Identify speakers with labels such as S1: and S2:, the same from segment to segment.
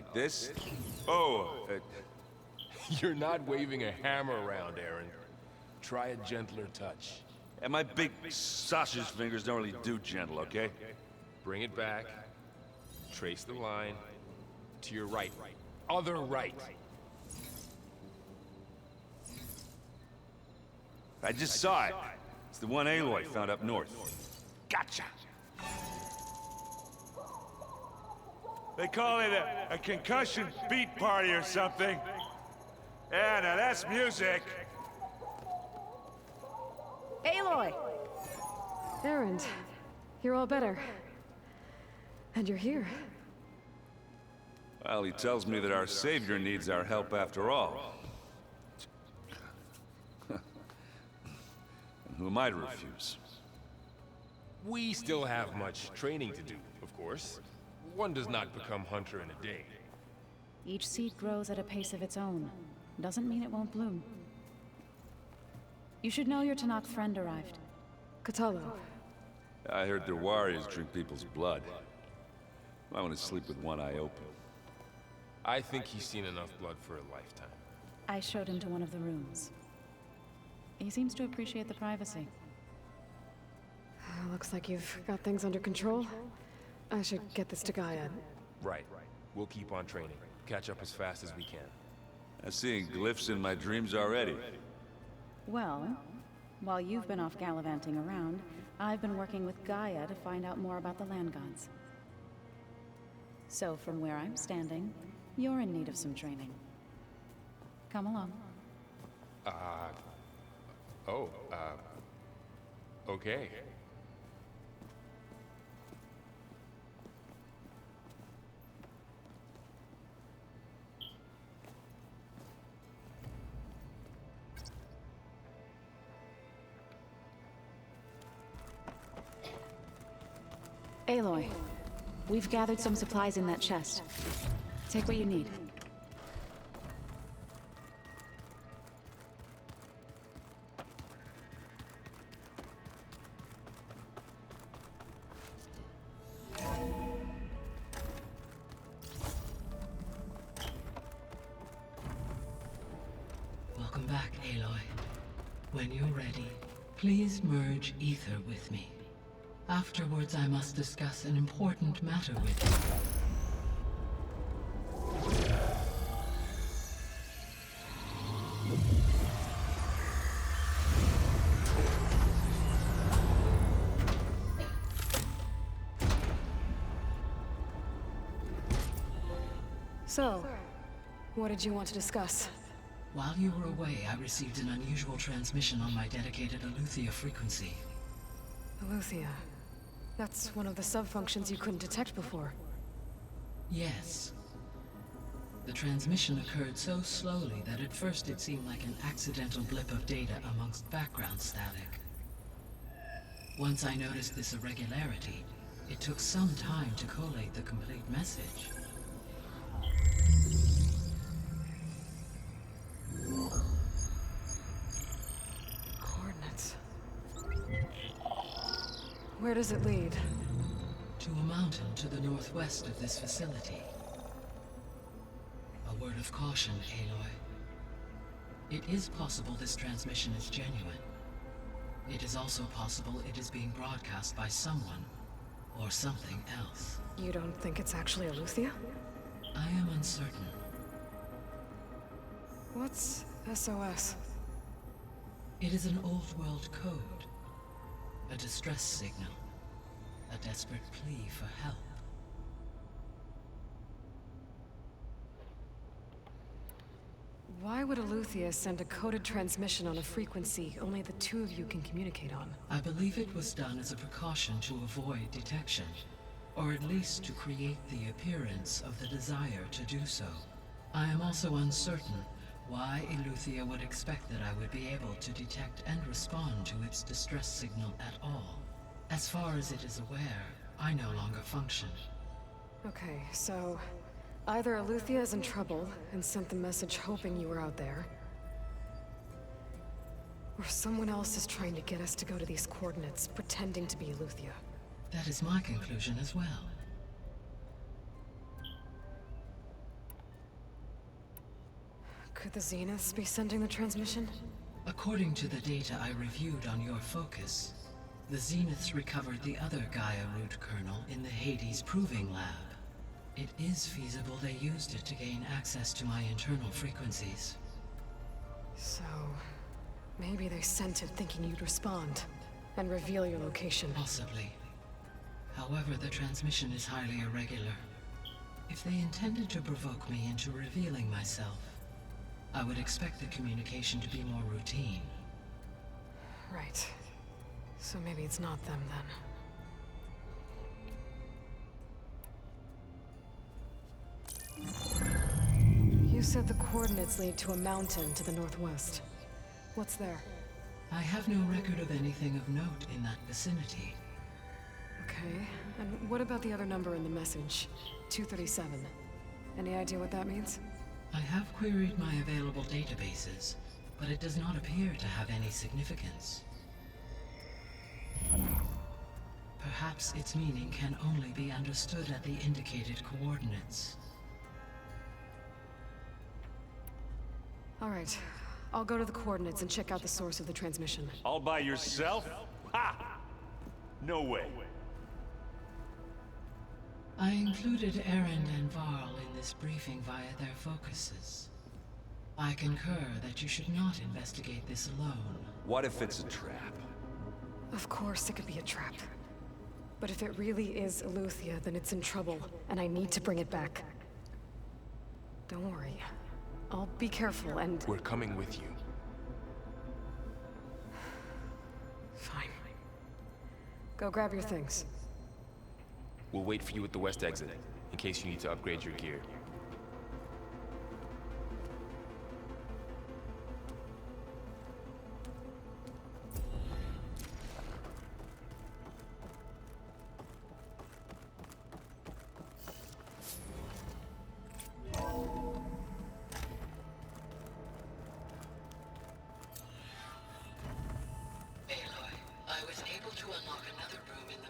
S1: Like this? Oh,
S2: You're not waving a hammer around, Aaron. Try a gentler touch.
S1: and my big sausage fingers don't really do gentle, okay?
S2: Bring it back. Trace the line. To your right. Other right.
S1: I just saw it. It's the one Aloy found up north. Gotcha! They call it a concussion beat party or something. Yeah, now that's music.
S3: Aloy! Erend, you're all better. And you're here.
S1: Well, he tells me that our savior needs our help after all. And who am I to refuse?
S2: We still have much training to do, of course. One does not become hunter in a day.
S4: Each seed grows at a pace of its own. Doesn't mean it won't bloom. You should know your Tenakth friend arrived.
S3: Kotallo.
S1: I heard their warriors drink people's blood. I want to sleep with one eye open.
S2: I think he's seen enough blood for a lifetime.
S4: I showed him to one of the rooms. He seems to appreciate the privacy.
S3: Looks like you've got things under control. I should get this to Gaia.
S2: Right. We'll keep on training. Catch up as fast as we can.
S1: I'm seeing glyphs in my dreams already.
S4: Well, while you've been off gallivanting around, I've been working with Gaia to find out more about the land gods. So from where I'm standing, you're in need of some training. Come along.
S2: Okay.
S4: Aloy, we've gathered some supplies in that chest. Take what you need.
S5: Welcome back, Aloy. When you're ready, please merge ether with me. Afterwards, I must discuss an important matter with you.
S3: So, what did you want to discuss?
S5: While you were away, I received an unusual transmission on my dedicated Eleuthia frequency.
S3: Eleuthia. That's one of the sub-functions you couldn't detect before.
S5: Yes. The transmission occurred so slowly that at first it seemed like an accidental blip of data amongst background static. Once I noticed this irregularity, it took some time to collate the complete message.
S3: Coordinates. Where does it lead?
S5: To a mountain to the northwest of this facility. A word of caution, Aloy. It is possible this transmission is genuine. It is also possible it is being broadcast by someone or something else.
S3: You don't think it's actually Eleuthia?
S5: I am uncertain.
S3: What's SOS?
S5: It is an old world code. A distress signal. A desperate plea for help.
S3: Why would Eleuthia send a coded transmission on a frequency only the two of you can communicate on?
S5: I believe it was done as a precaution to avoid detection, or at least to create the appearance of the desire to do so. I am also uncertain why Eleuthia would expect that I would be able to detect and respond to its distress signal at all. As far as it is aware, I no longer function.
S3: Okay, so either Eleuthia is in trouble and sent the message hoping you were out there, or someone else is trying to get us to go to these coordinates, pretending to be Eleuthia.
S5: That is my conclusion as well.
S3: Could the Zeniths be sending the transmission?
S5: According to the data I reviewed on your focus, the Zeniths recovered the other Gaia root kernel in the Hades Proving Lab. It is feasible they used it to gain access to my internal frequencies.
S3: So, maybe they sent it thinking you'd respond and reveal your location.
S5: Possibly. However, the transmission is highly irregular. If they intended to provoke me into revealing myself, I would expect the communication to be more routine.
S3: Right. So maybe it's not them then. You said the coordinates lead to a mountain to the northwest. What's there?
S5: I have no record of anything of note in that vicinity.
S3: Okay, and what about the other number in the message? 237. Any idea what that means?
S5: I have queried my available databases, but it does not appear to have any significance. Perhaps its meaning can only be understood at the indicated coordinates.
S3: All right, I'll go to the coordinates and check out the source of the transmission.
S1: All by yourself? Ha! No way.
S5: I included Erend and Varl in this briefing via their focuses. I concur that you should not investigate this alone.
S6: What if it's a trap?
S3: Of course it could be a trap. But if it really is Eleuthia, then it's in trouble, and I need to bring it back. Don't worry. I'll be careful and...
S2: We're coming with you.
S3: Fine. Go grab your things.
S2: We'll wait for you at the west exit, in case you need to upgrade your gear.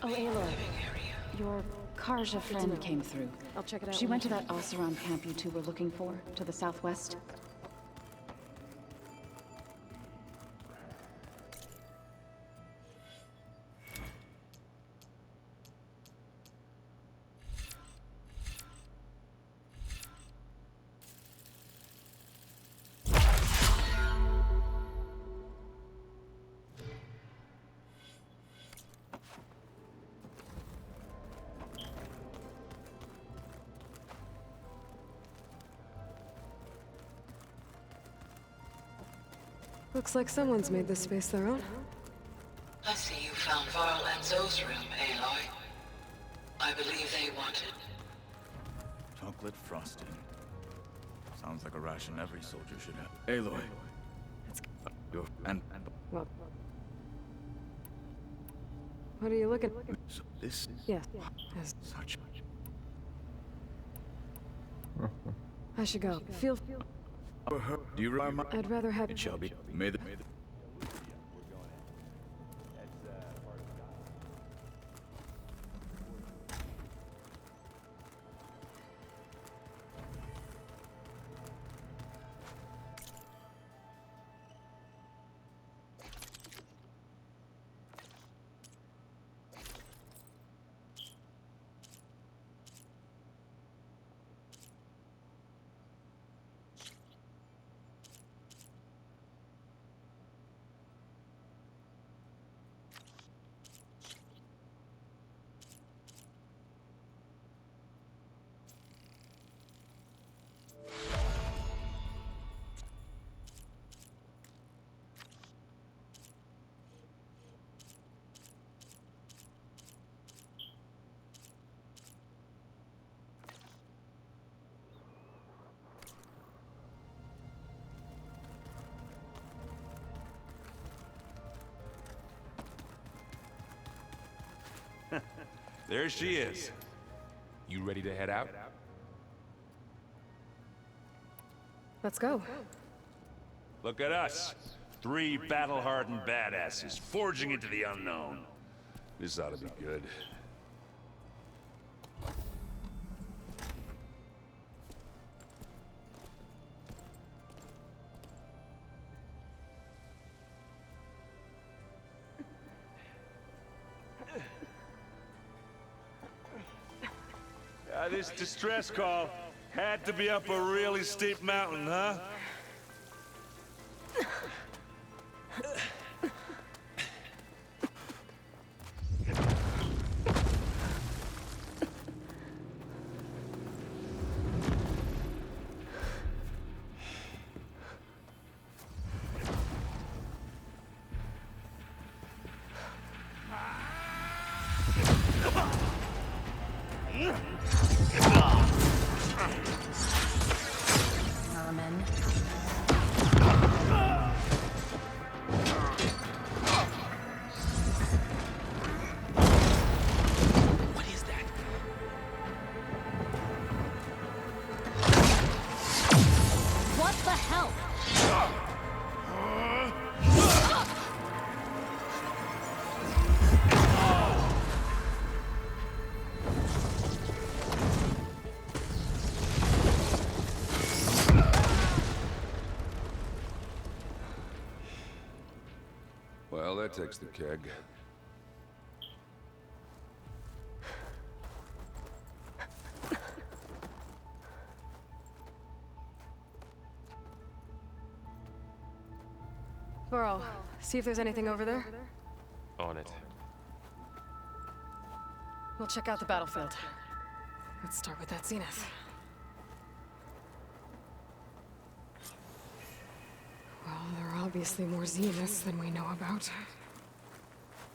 S4: Oh, Aloy. Your Karja friend came through.
S3: I'll check it out.
S4: She went to that Oseram camp you two were looking for, to the southwest.
S3: Looks like someone's made this space their own.
S5: I see you found Varl and Zoe's room, Aloy. I believe they wanted...
S7: Chocolate frosting. Sounds like a ration every soldier should have. Aloy. And
S3: Well... What are you looking...
S7: so this
S3: Yeah, yes.
S7: such
S3: I should go. Feel...
S7: Do you remember?
S3: I'd rather have...
S7: It shall be. May the
S1: There she is.
S2: You ready to head out?
S3: Let's go.
S1: Look at us. 3 battle-hardened badasses forging into the unknown. This ought to be good. This distress call had to be up a really steep mountain, huh?
S4: Vermin.
S2: What is that?
S4: What the hell?
S6: Well, that takes the keg.
S3: Burrow, see if there's anything over there.
S2: On it.
S3: We'll check out the battlefield. Let's start with that Zenith. Well, there are obviously more Zeniths than we know about.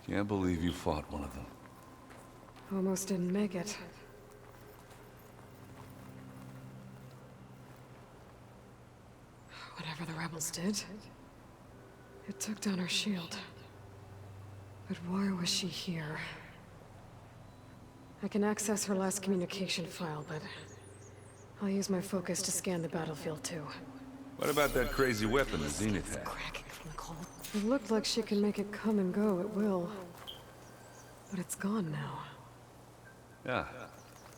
S6: Can't believe you fought one of them.
S3: Almost didn't make it. Whatever the rebels did, it took down her shield. But why was she here? I can access her last communication file, but I'll use my focus to scan the battlefield too.
S6: What about that crazy weapon the Zenith had?
S3: Cracking from the cold. It looked like she can make it come and go at will. But it's gone now.
S6: Yeah.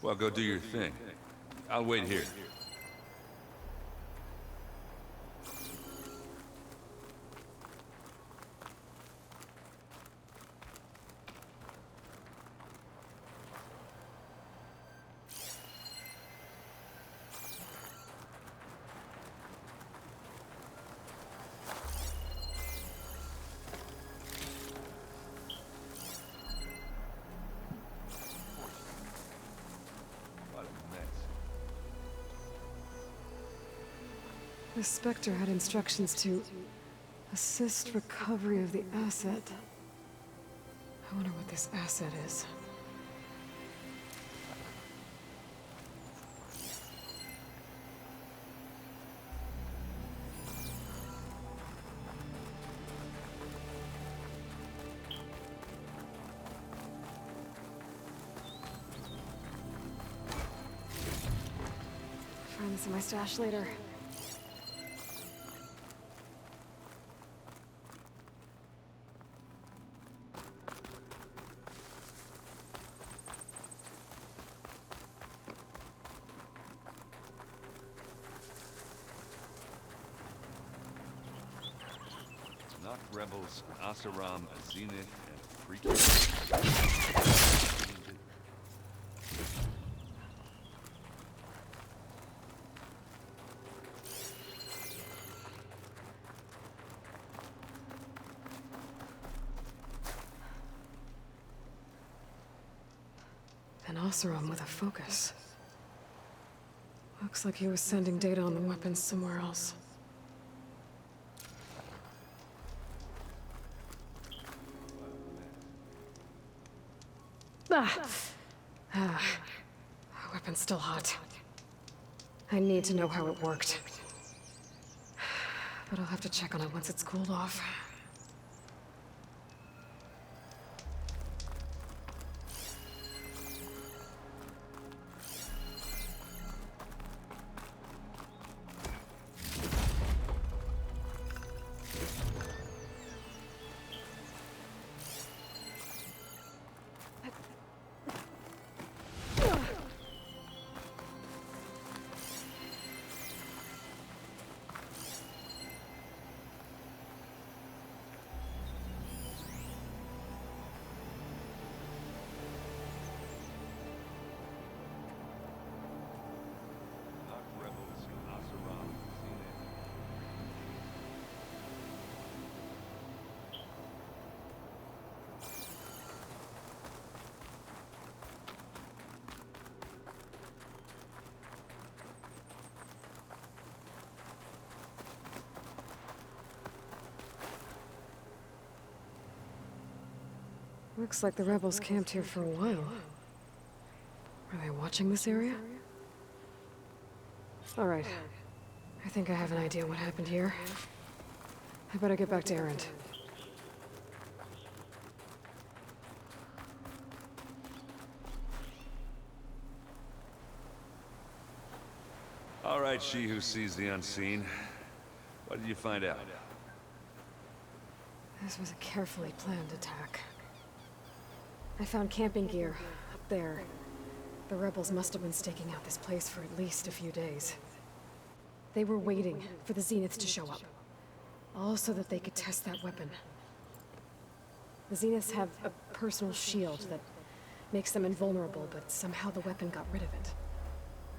S6: Well, go do your thing. I'll wait here.
S3: The Spectre had instructions to assist recovery of the asset. I wonder what this asset is. Find this in my stash later.
S6: Not rebels, Asaram, a Zenith, and freaky.
S3: An Oseram with a focus. Looks like he was sending data on the weapons somewhere else. Ah. Weapon's still hot. I need to know how it worked. But I'll have to check on it once it's cooled off. Looks like the rebels camped here for a while. Are they watching this area? Alright. I think I have an idea what happened here. I better get back to Erend.
S6: All right, she who sees the unseen. What did you find out?
S3: This was a carefully planned attack. I found camping gear up there. The rebels must have been staking out this place for at least a few days. They were waiting for the Zeniths to show up. All so that they could test that weapon. The Zeniths have a personal shield that makes them invulnerable, but somehow the weapon got rid of it.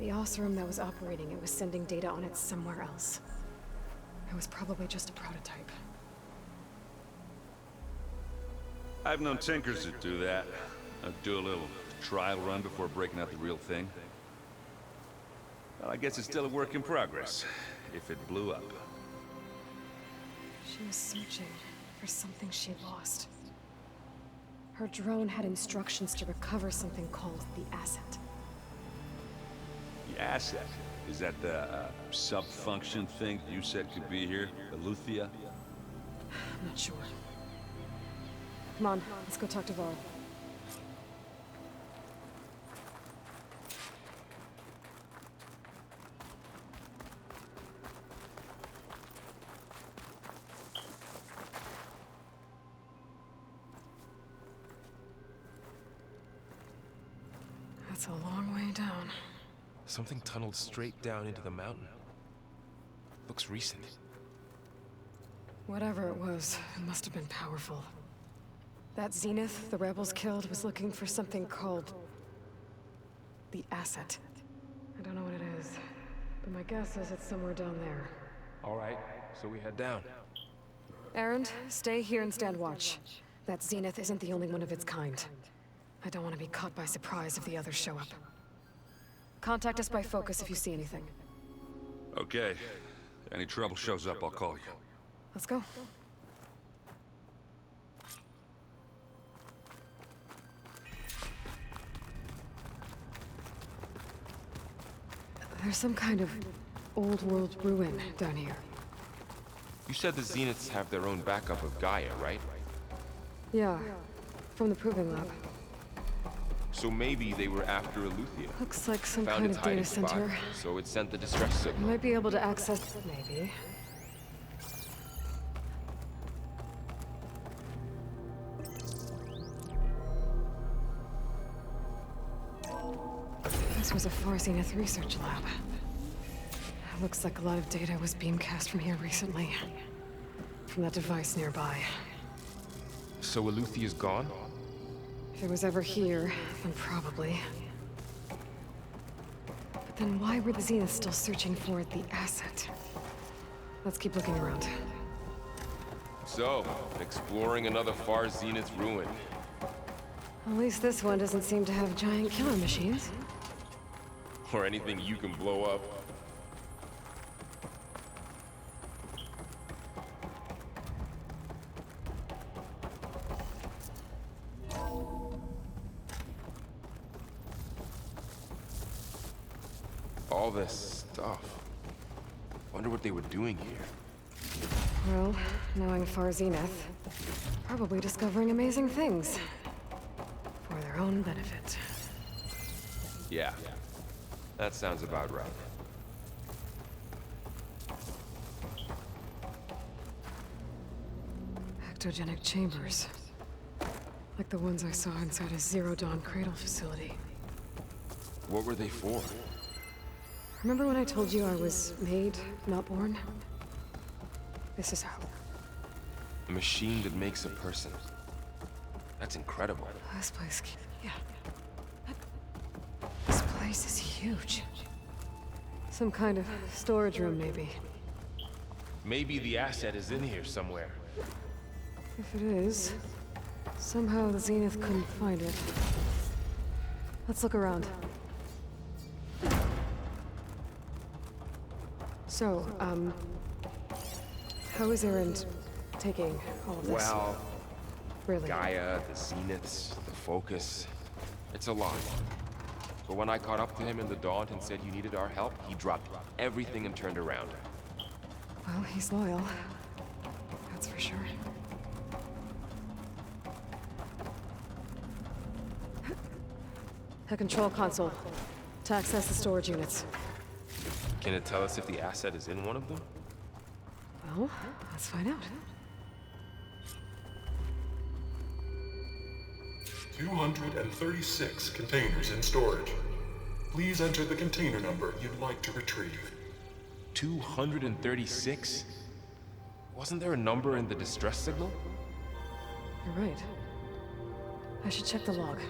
S3: The Oseram that was operating it was sending data on it somewhere else. It was probably just a prototype.
S6: I've known tinkers that do that. Do a little trial run before breaking out the real thing. Well, I guess it's still a work in progress, if it blew up.
S3: She was searching for something she lost. Her drone had instructions to recover something called the Asset.
S6: The asset? Is that the sub-function thing you said could be here? Eleuthia?
S3: I'm not sure. Come on, let's go talk to Varl. That's a long way down.
S2: Something tunneled straight down into the mountain. Looks recent.
S3: Whatever it was, it must have been powerful. That Zenith the rebels killed was looking for something called the Asset. I don't know what it is, but my guess is it's somewhere down there.
S2: All right, so we head down.
S3: Erend, stay here and stand watch. That Zenith isn't the only one of its kind. I don't want to be caught by surprise if the others show up. Contact us by focus if you see anything.
S6: Okay. Any trouble shows up, I'll call you.
S3: Let's go. There's some kind of old world ruin down here.
S2: You said the Zeniths have their own backup of Gaia, right?
S3: Yeah, from the Proving Lab.
S2: So maybe they were after Eleuthia.
S3: Looks like some
S2: Found
S3: kind
S2: its
S3: of data
S2: hiding spot,
S3: center.
S2: so it sent the distress
S3: You
S2: signal.
S3: might be able to access... maybe. This was a Far Zenith research lab. Looks like a lot of data was beamcast from here recently. From that device nearby.
S2: So Eleuthia's gone?
S3: If it was ever here, then probably. But then why were the Zeniths still searching for the Asset? Let's keep looking around.
S2: So, exploring another Far Zenith ruin.
S3: At least this one doesn't seem to have giant killer machines.
S2: Or anything you can blow up. All this stuff. Wonder what they were doing here.
S3: Well, knowing Far Zenith, probably discovering amazing things. For their own benefit.
S2: Yeah, that sounds about right.
S3: Ectogenic chambers. Like the ones I saw inside a Zero Dawn cradle facility.
S2: What were they for?
S3: Remember when I told you I was made, not born? This is how.
S2: A machine that makes a person. That's incredible.
S3: This place... yeah. This place is huge. Some kind of storage room, maybe.
S2: Maybe the asset is in here somewhere.
S3: If it is, somehow the Zenith couldn't find it. Let's look around. So, how is Erend taking all of this?
S2: Well,
S3: Really?
S2: Gaia, the Zeniths, the Focus. It's a lot. But when I caught up to him in the Daunt and said you needed our help, he dropped everything and turned around.
S3: Well, he's loyal. That's for sure. The control console. To access the storage units.
S2: Can it tell us if the asset is in one of them?
S3: Well, let's find out.
S8: 236 containers in storage. Please enter the container number you'd like to retrieve.
S2: 236? Wasn't there a number in the distress signal?
S3: You're right. I should check the log.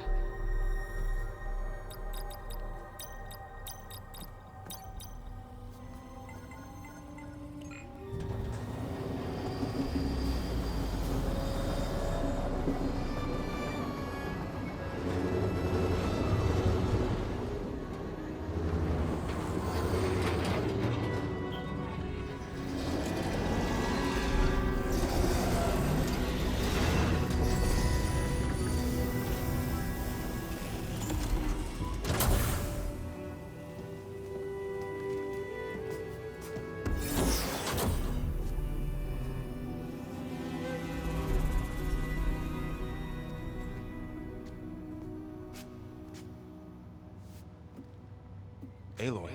S2: Aloy.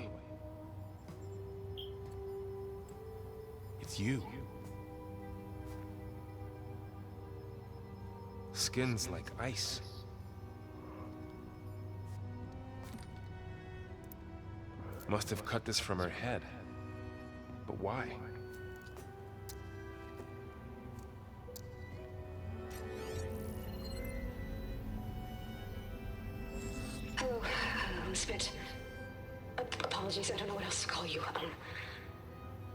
S2: It's you. Skin's like ice. Must have cut this from her head. But why?
S3: Hello, Spit. Apologies, I don't know what else to call you.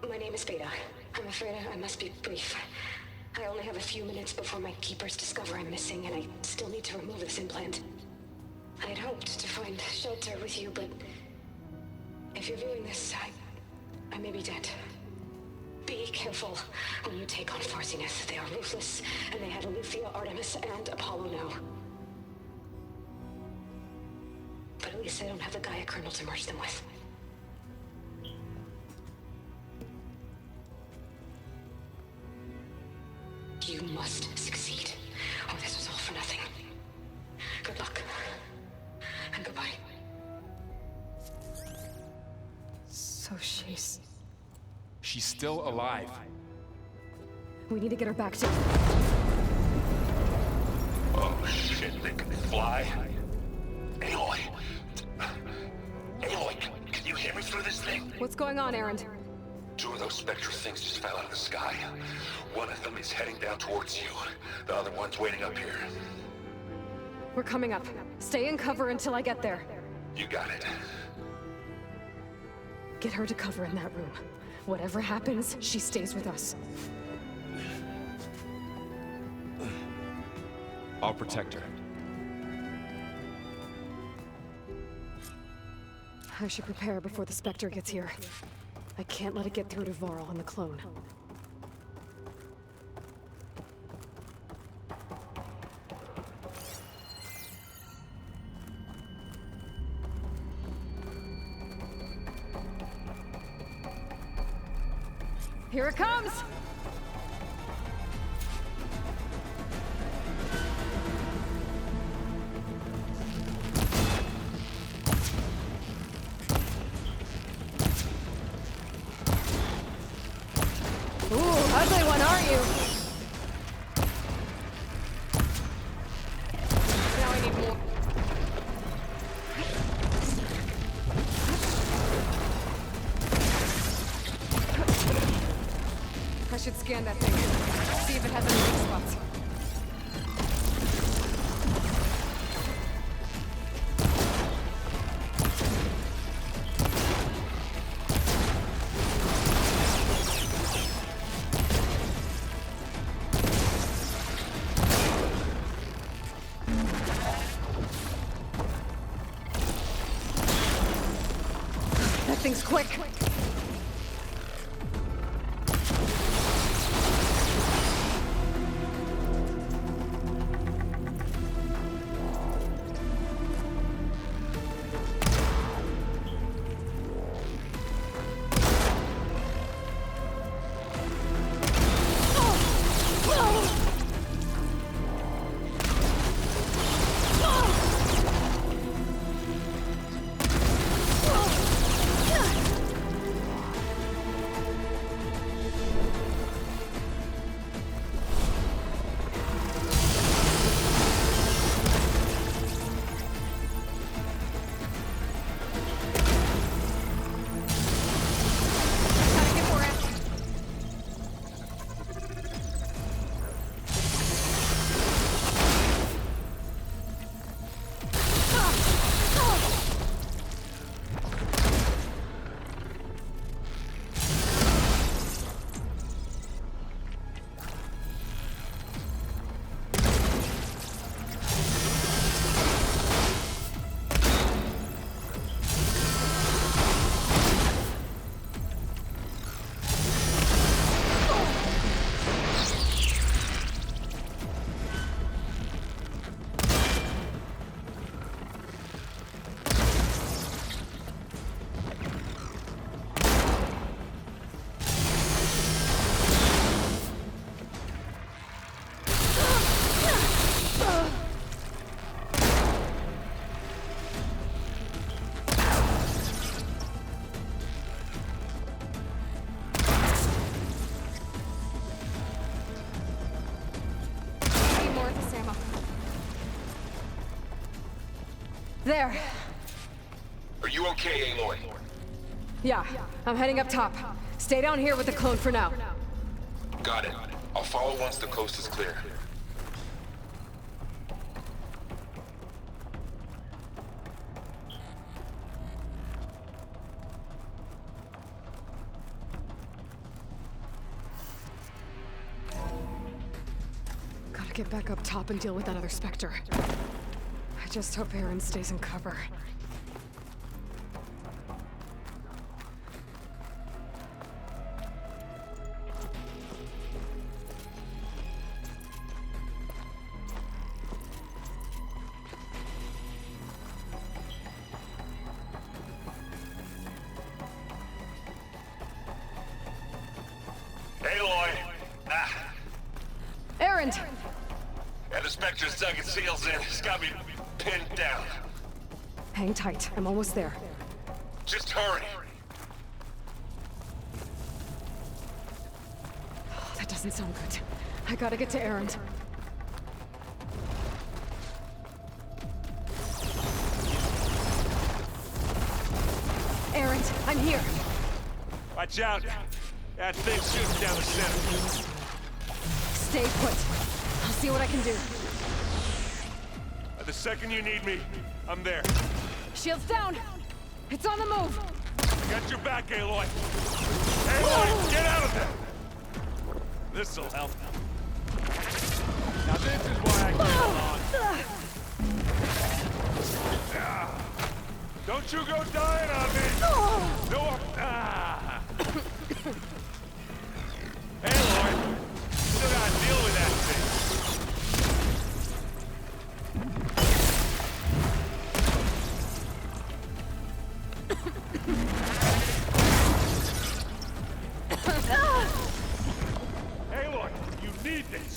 S3: My name is Beta. I'm afraid I must be brief. I only have a few minutes before my keepers discover I'm missing, and I still need to remove this implant. I had hoped to find shelter with you, but if you're viewing this, I may be dead. Be careful when you take on Far Zenith. They are ruthless, and they have Eleuthia, Artemis, and Apollo now. But at least I don't have the Gaia kernel to merge them with. You must succeed, or this was all for nothing. Good luck. And goodbye. So she's
S2: still alive.
S3: We need to get her back to...
S9: Oh shit, they can fly? Aloy! Aloy, can you hear me through this thing?
S3: What's going on, Erend?
S9: Two of those Spectre things just fell out of the sky. One of them is heading down towards you. The other one's waiting up here.
S3: We're coming up. Stay in cover until I get there.
S9: You got it.
S3: Get her to cover in that room. Whatever happens, she stays with us.
S2: I'll protect her.
S3: I should prepare before the Spectre gets here. I can't let it get through to Varl and the clone. Here it comes! Ooh, ugly one, aren't you? Now I need more. I should scan that thing. See if it has any weak spots. That thing's quick. There.
S9: Are you okay, Aloy?
S3: Yeah, I'm heading up top. Stay down here with the clone for now.
S9: Got it. I'll follow once the coast is clear.
S3: Gotta get back up top and deal with that other Spectre. I just hope Aaron stays in cover.
S9: Aloy!
S3: Aaron!
S9: And the Spectre's dug its heels in. It's got me pinned down.
S3: Hang tight, I'm almost there.
S9: Just hurry.
S3: Oh, that doesn't sound good. I gotta get to Aaron. Aaron, I'm here.
S1: Watch out. That thing's shooting down the center.
S3: Stay put. I'll see what I can do.
S1: The second you need me, I'm there.
S3: Shields down! It's on the move!
S1: Got your back, Aloy. Aloy, get out of there! This'll help. Now this is why I came along. Don't you go dying on me! No! Aloy, still gotta deal with that thing. Aloy, you need this.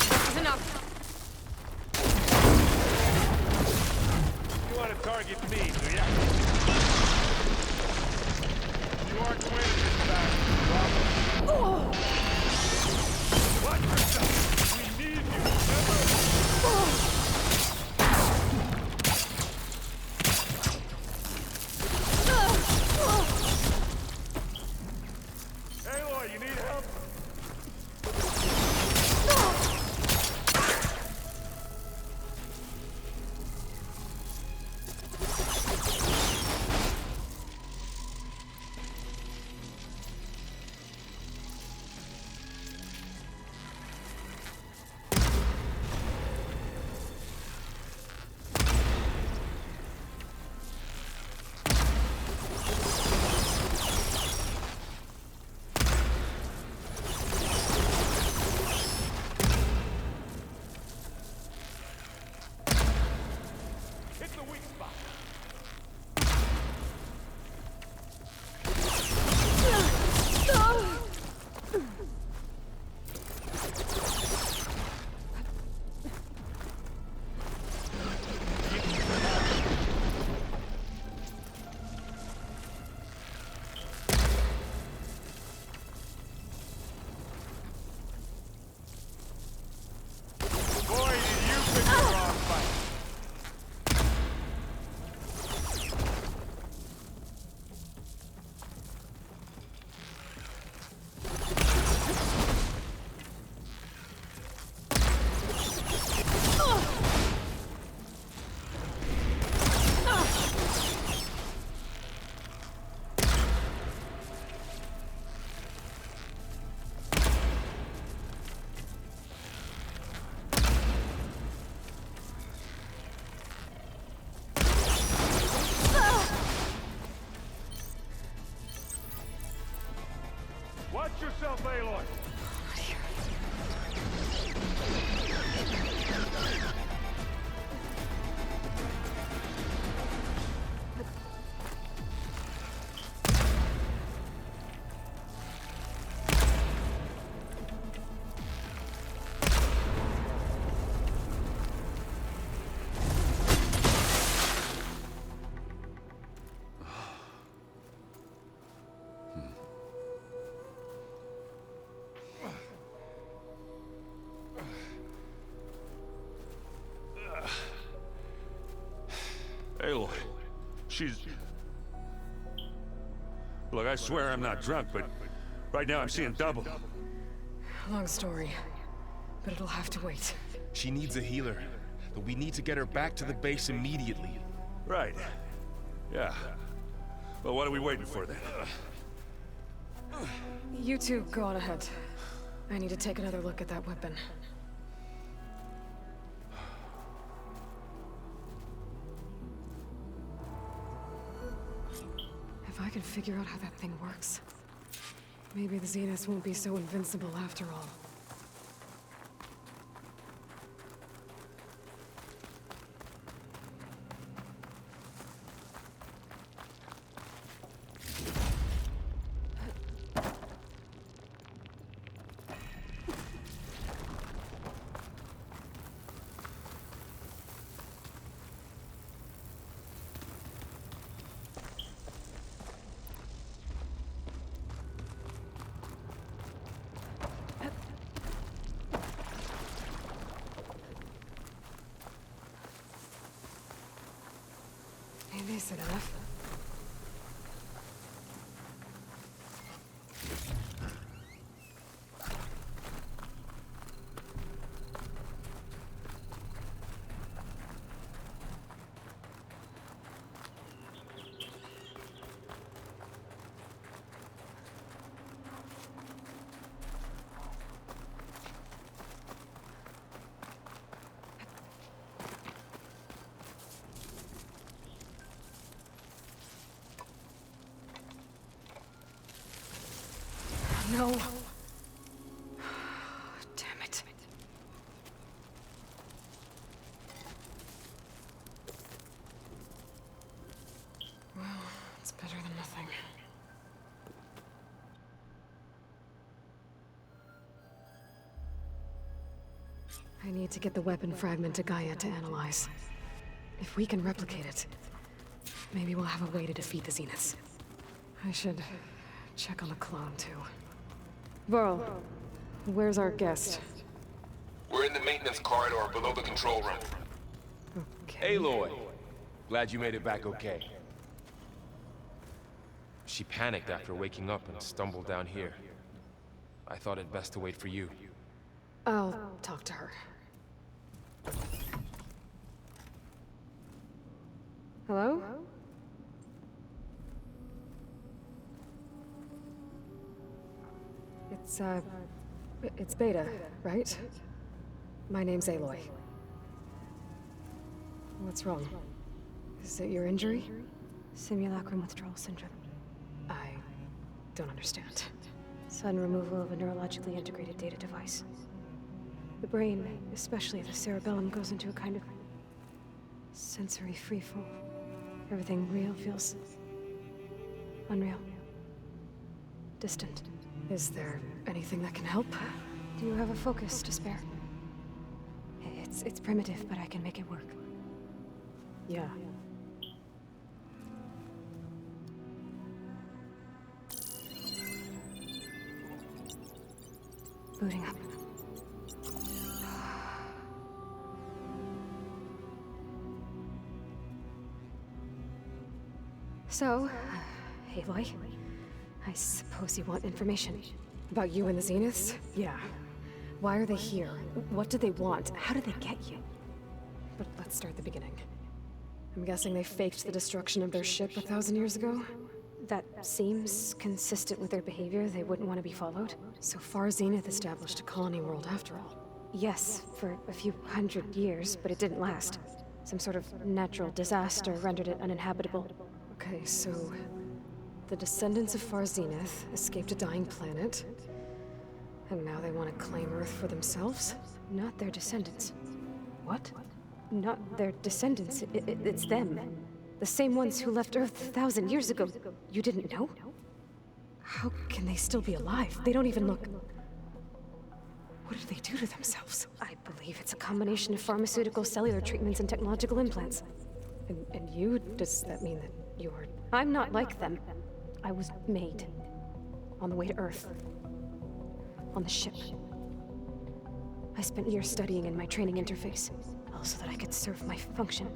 S3: This is enough.
S1: You want to target me, do ya? You aren't winning this battle, Robert. Watch yourself. We need you, remember? Aloy, you need help? Hit the weak spot. Boy, did you pick the wrong fight.
S6: Aloy, she's... Look, I swear I'm not drunk, but right now I'm seeing double.
S3: Long story, but it'll have to wait.
S2: She needs a healer, but we need to get her back to the base immediately.
S6: Right. Yeah. Well, what are we waiting for then?
S3: You two go on ahead. I need to take another look at that weapon. If I can figure out how that thing works, maybe the Zeniths won't be so invincible after all. Maybe I said enough. No. Damn it. Well, it's better than nothing. I need to get the weapon fragment to Gaia to analyze. If we can replicate it, maybe we'll have a way to defeat the Zeniths. I should check on the clone, too. Varl, where's our guest?
S2: We're in the maintenance corridor below the control room.
S3: Okay.
S2: Aloy! Glad you made it back okay. She panicked after waking up and stumbled down here. I thought it best to wait for you.
S3: I'll talk to her. Hello? It's Beta, right? My name's Aloy. What's wrong? Is it your injury?
S10: Simulacrum withdrawal syndrome.
S3: I don't understand.
S10: Sudden removal of a neurologically integrated data device. The brain, especially the cerebellum, goes into a kind of sensory freefall. Everything real feels unreal. Distant.
S3: Is there anything that can help?
S10: Do you have a focus to spare? It's primitive, but I can make it work.
S3: Yeah.
S10: Booting up. So, Aloy, I suppose you want information.
S3: About you and the Zeniths? Yeah. Why are they here? What do they want? How did they get you? But let's start at the beginning. I'm guessing they faked the destruction of their ship 1,000 years ago?
S10: That seems consistent with their behavior. They wouldn't want to be followed.
S3: So Far Zenith established a colony world after all.
S10: Yes, for a few hundred years, but it didn't last. Some sort of natural disaster rendered it uninhabitable.
S3: Okay, so the descendants of Far Zenith escaped a dying planet, and now they want to claim Earth for themselves?
S10: Not their descendants.
S3: What?
S10: Not their descendants. It's them. The same ones who left Earth 1,000 years ago. You didn't know?
S3: How can they still be alive? They don't even look... What did they do to themselves?
S10: I believe it's a combination of pharmaceutical, cellular treatments, and technological implants.
S3: And you? Does that mean that you're...
S10: I'm not like them. I was made. On the way to Earth. On the ship. I spent years studying in my training interface, all so that I could serve my function.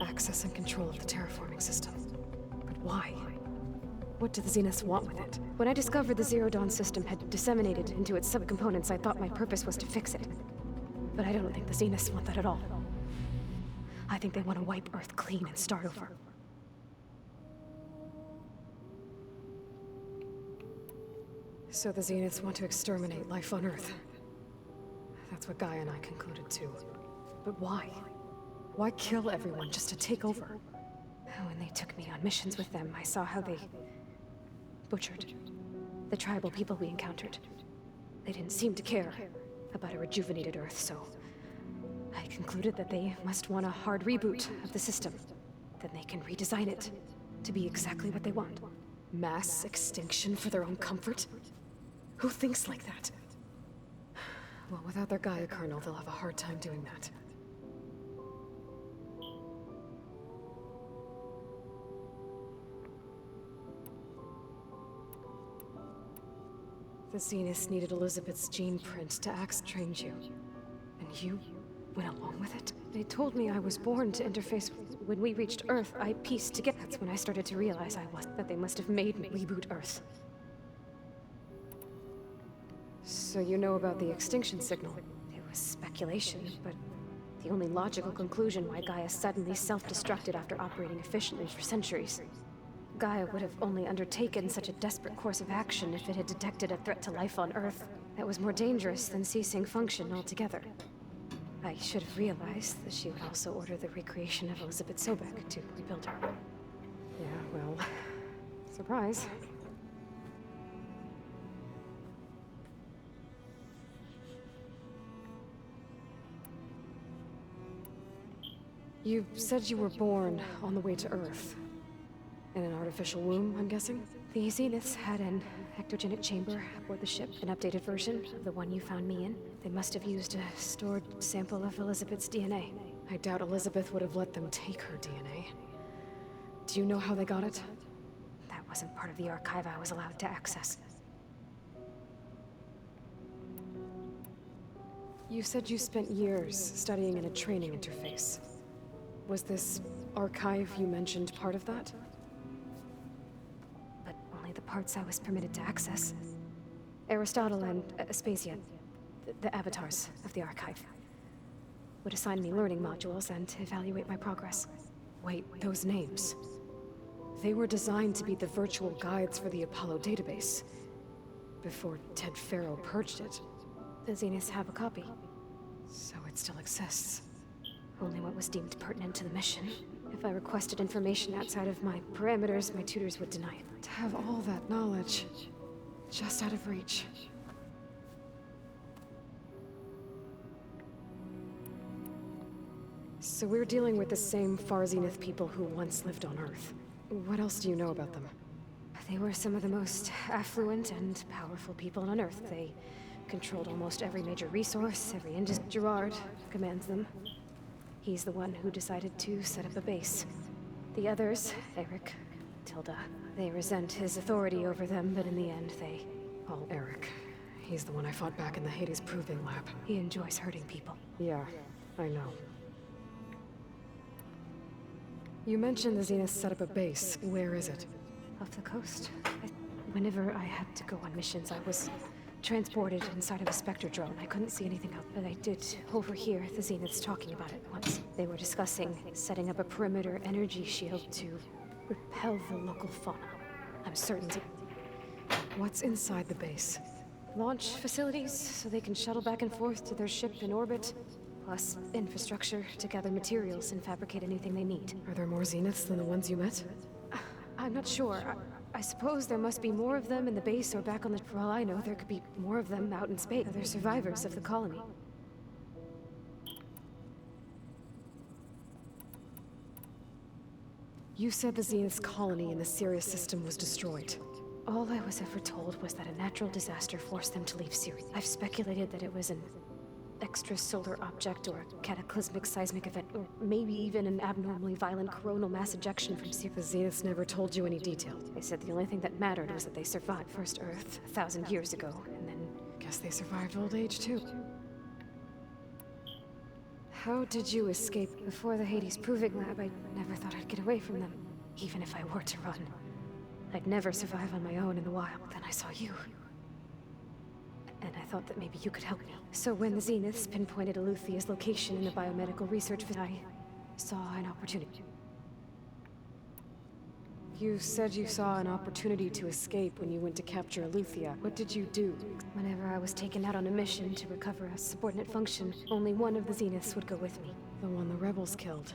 S3: Access and control of the terraforming system. But why? What do the Zeniths want with it? When I discovered the Zero Dawn system had disseminated into its subcomponents, I thought my purpose was to fix it. But I don't think the Zeniths want that at all. I think they want to wipe Earth clean and start over. So the Zeniths want to exterminate life on Earth. That's what Gaia and I concluded too. But why? Why kill everyone just to take over? When they took me on missions with them, I saw how they butchered the tribal people we encountered. They didn't seem to care about a rejuvenated Earth, so I concluded that they must want a hard reboot of the system. Then they can redesign it to be exactly what they want. Mass extinction for their own comfort? Who thinks like that? Well, without their Gaia kernel, they'll have a hard time doing that. The Zeniths needed Elizabeth's gene print to train you. And you went along with it? They told me I was born to interface. When we reached Earth, I pieced together. That's when I started to realize that they must have made me reboot Earth. So you know about the extinction signal? It was speculation, but the only logical conclusion why Gaia suddenly self-destructed after operating efficiently for centuries. Gaia would have only undertaken such a desperate course of action if it had detected a threat to life on Earth that was more dangerous than ceasing function altogether. I should have realized that she would also order the recreation of Elizabeth Sobek to rebuild her. Yeah, well, surprise. You said you were born on the way to Earth. In an artificial womb, I'm guessing? The Zeniths had an ectogenic chamber aboard the ship, an updated version of the one you found me in. They must have used a stored sample of Elizabeth's DNA. I doubt Elizabeth would have let them take her DNA. Do you know how they got it? That wasn't part of the archive I was allowed to access. You said you spent years studying in a training interface. Was this archive you mentioned part of that? The parts I was permitted to access. Aristotle and Aspasia, the avatars of the archive, would assign me learning modules and evaluate my progress. Wait, those names. They were designed to be the virtual guides for the Apollo database, before Ted Faro purged it. The Zeniths have a copy, so it still exists. Only what was deemed pertinent to the mission. If I requested information outside of my parameters, my tutors would deny it. To have all that knowledge, just out of reach. So we're dealing with the same Far Zenith people who once lived on Earth. What else do you know about them? They were some of the most affluent and powerful people on Earth. They controlled almost every major resource, every industry. Gerard commands them. He's the one who decided to set up a base. The others, Eric, Tilda, they resent his authority over them, but in the end, they all... Eric. He's the one I fought back in the Hades Proving Lab. He enjoys hurting people. Yeah, I know. You mentioned the Zeniths set up a base. Where is it? Off the coast. Whenever I had to go on missions, I was transported inside of a Spectre drone. I couldn't see anything else, but I did overhear the Zeniths talking about it once. They were discussing setting up a perimeter energy shield to repel the local fauna. I'm certain to... What's inside the base? Launch facilities, so they can shuttle back and forth to their ship in orbit. Plus, infrastructure to gather materials and fabricate anything they need. Are there more Zeniths than the ones you met? I'm not sure. I suppose there must be more of them in the base or back on the... For all I know, there could be more of them out in space. They're survivors of the colony. You said the Zenith's colony in the Sirius system was destroyed. All I was ever told was that a natural disaster forced them to leave Sirius. I've speculated that it was an extrasolar object or a cataclysmic seismic event, or maybe even an abnormally violent coronal mass ejection from Sirius. The Zeniths never told you any detail. They said the only thing that mattered was that they survived First Earth 1,000 years ago, and then... Guess they survived old age, too.
S10: How did you escape? Before the Hades Proving Lab, I never thought I'd get away from them. Even if I were to run. I'd never survive on my own in the wild. Then I saw you. And I thought that maybe you could help me. So when the Zeniths pinpointed Eluthia's location in the biomedical research, I saw an opportunity. You said you saw an opportunity to escape when you went to capture Eluthia. What did you do? Whenever I was taken out on a mission to recover a subordinate function, only one of the Zeniths would go with me. The one the rebels killed.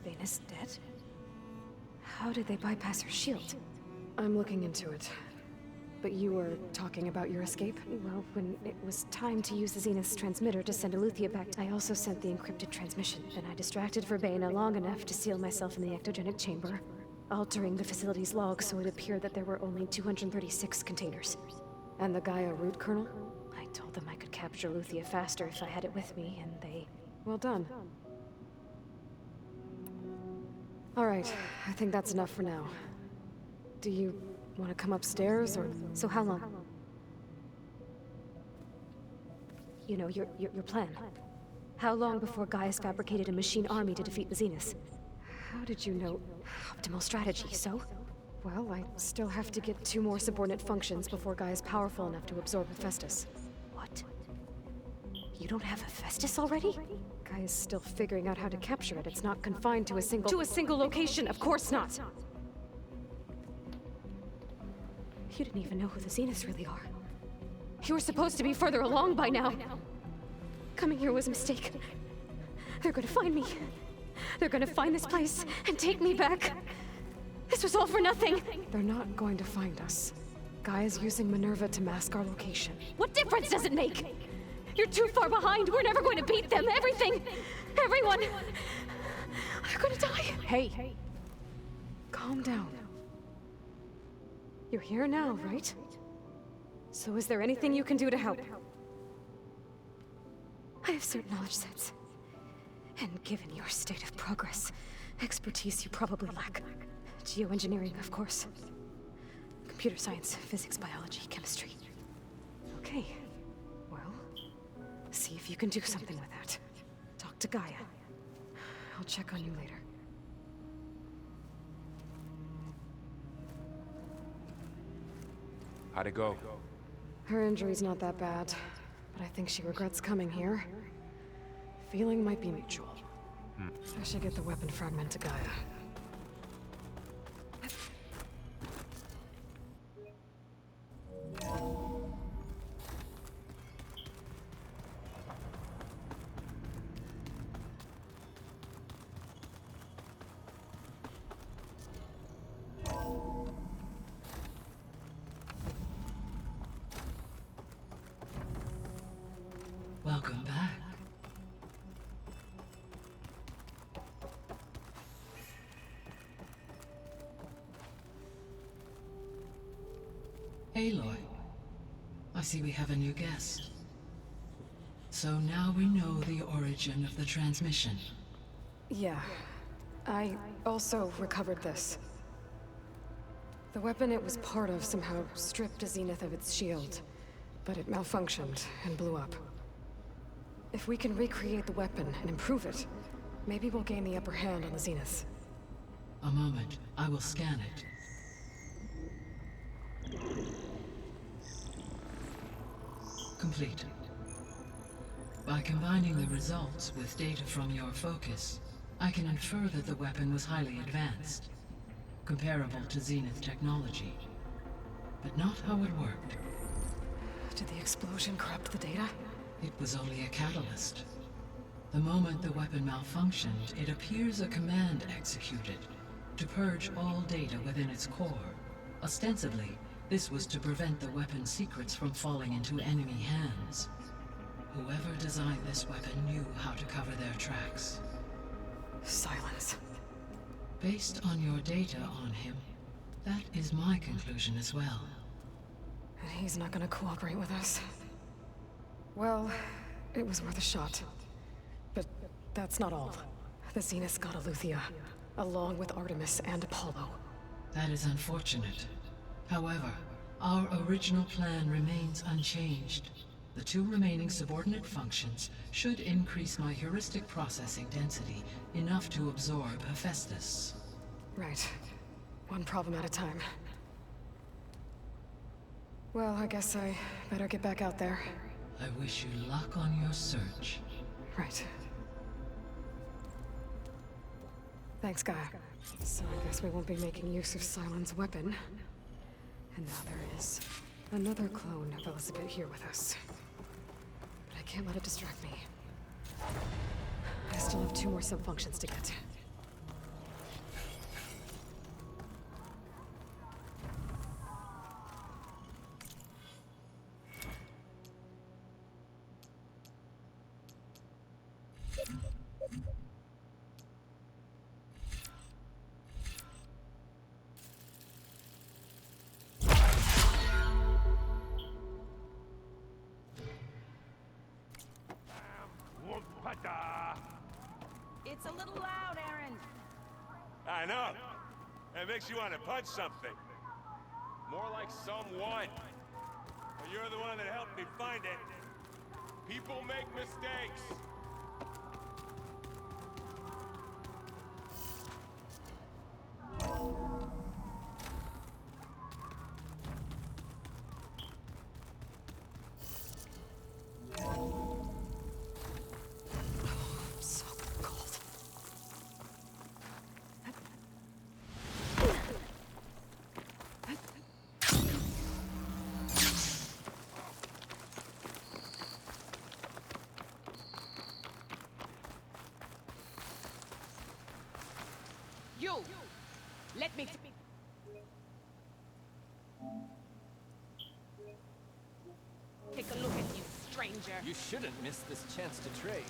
S10: Venus dead? How did they bypass her shield? I'm looking into it. But you were talking about your escape? Well, when it was time to use the Zenith's transmitter to send Eluthia back, I also sent the encrypted transmission. Then I distracted Verbena long enough to seal myself in the ectogenic chamber, altering the facility's log so it appeared that there were only 236 containers. And the Gaia root kernel? I told them I could capture Eluthia faster if I had it with me, and they... Well done. Alright, I think that's enough for now. Do you want to come upstairs, or... So how long? You know, your plan. How long before Gaia's fabricated a machine army to defeat the Zeniths? How did you know? Optimal strategy, so? Well, I still have to get 2 more subordinate functions before Gaia's powerful enough to absorb Hephaestus. What? You don't have Hephaestus already? Gaia's still figuring out how to capture it. It's not confined to a single... To a single location, of course not! You didn't even know who the Zeniths really are. You were supposed to be further along by now. Coming here was a mistake. They're gonna find me. They're gonna find this place and take me back. This was all for nothing. They're not going to find us. Gaia's using Minerva to mask our location. What difference does it make? You're too far behind. We're never going to beat them. Everything, everyone, are gonna die. Hey, calm down. You're here now, right? So is there anything you can do to help? I have certain knowledge sets. And given your state of progress, expertise you probably lack. Geoengineering, of course. Computer science, physics, biology, chemistry. Okay. Well, see if you can do something with that. Talk to Gaia. I'll check on you later.
S2: How'd it go?
S3: Her injury's not that bad, but I think she regrets coming here. Feeling might be mutual. I should get the weapon fragment to Gaia.
S5: Welcome back. Aloy, I see we have a new guest. So now we know the origin of the transmission.
S3: Yeah. I also recovered this. The weapon it was part of somehow stripped a Zenith of its shield, but it malfunctioned and blew up. If we can recreate the weapon and improve it, maybe we'll gain the upper hand on the Zeniths.
S5: A moment, I will scan it. Complete. By combining the results with data from your focus, I can infer that the weapon was highly advanced, comparable to Zenith technology, but not how it worked.
S3: Did the explosion corrupt the data?
S5: It was only a catalyst. The moment the weapon malfunctioned, it appears a command executed to purge all data within its core. Ostensibly, this was to prevent the weapon's secrets from falling into enemy hands. Whoever designed this weapon knew how to cover their tracks.
S3: Silence.
S5: Based on your data on him, that is my conclusion as well.
S3: And he's not gonna cooperate with us. Well, it was worth a shot. But that's not all. The Zeniths got Eleuthia, along with Artemis and Apollo.
S5: That is unfortunate. However, our original plan remains unchanged. The 2 remaining subordinate functions should increase my heuristic processing density enough to absorb Hephaestus.
S3: Right. One problem at a time. Well, I guess I better get back out there.
S5: I wish you luck on your search.
S3: Right. Thanks, Gaia. So I guess we won't be making use of Sylens' weapon. And now there is another clone of Elizabeth here with us. But I can't let it distract me. I still have 2 more sub-functions to get.
S11: It's a little loud, Aaron.
S1: I know. It makes you want to punch something.
S2: More like someone.
S1: Well, you're the one that helped me find it.
S2: People make mistakes.
S3: So cold.
S11: You! Let me... Take a look at you, stranger.
S12: You shouldn't miss this chance to trade.